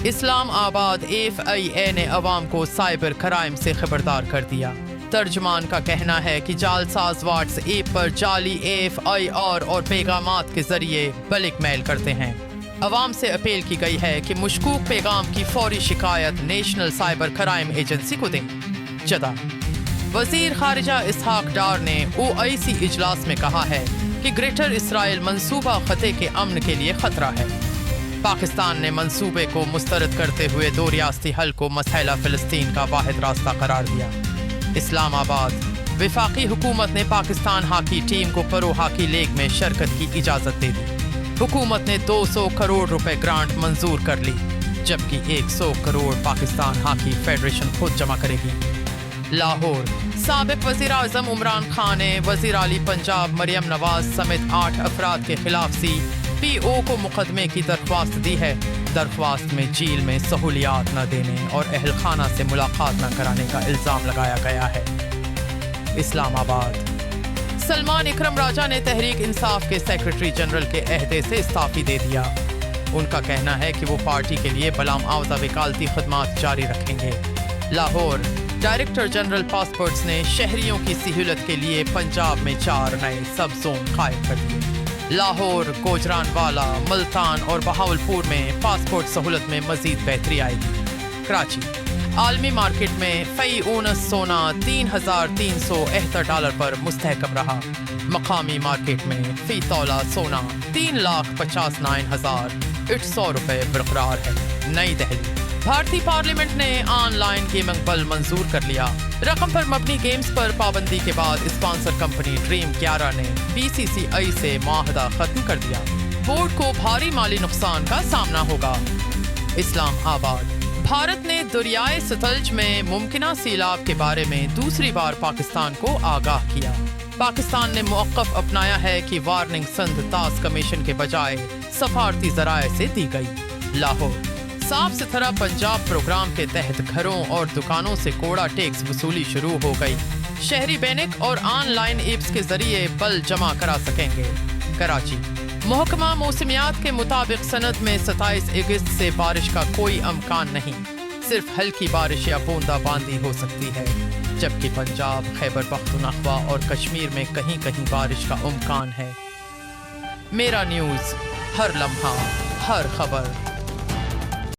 اسلام آباد FIA نے عوام کو سائبر کرائم سے خبردار کر دیا۔ ترجمان کا کہنا ہے کہ جعلساز واٹس ایپ پر جعلی FIR اور پیغامات کے ذریعے بلک میل کرتے ہیں۔ عوام سے اپیل کی گئی ہے کہ مشکوک پیغام کی فوری شکایت نیشنل سائبر کرائم ایجنسی کو دیں۔ جدہ وزیر خارجہ اسحاق ڈار نے OIC اجلاس میں کہا ہے کہ گریٹر اسرائیل منصوبہ خطے کے امن کے لیے خطرہ ہے۔ پاکستان نے منصوبے کو مسترد کرتے ہوئے دو ریاستی حل کو مسئلہ فلسطین کا واحد راستہ قرار دیا۔ اسلام آباد وفاقی حکومت نے پاکستان ہاکی ٹیم کو پرو ہاکی لیگ میں شرکت کی اجازت دے دی۔ حکومت نے 200 کروڑ روپے گرانٹ منظور کر لی، جبکہ 100 کروڑ پاکستان ہاکی فیڈریشن خود جمع کرے گی۔ لاہور سابق وزیر اعظم عمران خان نے وزیر اعلی پنجاب مریم نواز سمیت 8 افراد کے خلاف CPO کو مقدمے کی درخواست دی ہے۔ درخواست میں جیل میں سہولیات نہ دینے اور اہل خانہ سے ملاقات نہ کرانے کا الزام لگایا گیا ہے۔ اسلام آباد سلمان اکرم راجہ نے تحریک انصاف کے سیکرٹری جنرل کے عہدے سے استعفی دے دیا۔ ان کا کہنا ہے کہ وہ پارٹی کے لیے بلام آوزہ وکالتی خدمات جاری رکھیں گے۔ لاہور ڈائریکٹر جنرل پاسپورٹس نے شہریوں کی سہولت کے لیے پنجاب میں 4 نئے سب زون قائم کر دیے۔ لاہور، گوجران والا، ملتان اور بہاولپور میں پاسپورٹ سہولت میں مزید بہتری آئے گی۔ کراچی عالمی مارکیٹ میں فی اونس سونا $3,371 پر مستحکم رہا۔ مقامی مارکیٹ میں فی تولہ سونا $3,59,800 برقرار ہے۔ نئی دہلی بھارتی پارلیمنٹ نے آن لائن گیمنگ بل منظور کر لیا۔ رقم پر مبنی گیمز پر پابندی کے بعد اسپانسر کمپنی ڈریم 11 نے BCCI سے معاہدہ ختم کر دیا۔ بورڈ کو بھاری مالی نقصان کا سامنا ہوگا۔ اسلام آباد بھارت نے دریائے ستلج میں ممکنہ سیلاب کے بارے میں دوسری بار پاکستان کو آگاہ کیا۔ پاکستان نے موقف اپنایا ہے کہ وارننگ سندھ تاس کمیشن کے بجائے سفارتی ذرائع سے دی گئی۔ لاہور صاف ستھرا پنجاب پروگرام کے تحت گھروں اور دکانوں سے کوڑا ٹیکس وصولی شروع ہو گئی۔ شہری بینک اور آن لائن ایپس کے ذریعے بل جمع کرا سکیں گے۔ کراچی محکمہ موسمیات کے مطابق سند میں 27 اگست سے بارش کا کوئی امکان نہیں، صرف ہلکی بارش یا بوندا باندی ہو سکتی ہے، جبکہ پنجاب، خیبر پختونخوا اور کشمیر میں کہیں کہیں بارش کا امکان ہے۔ میرا نیوز، ہر لمحہ، ہر خبر۔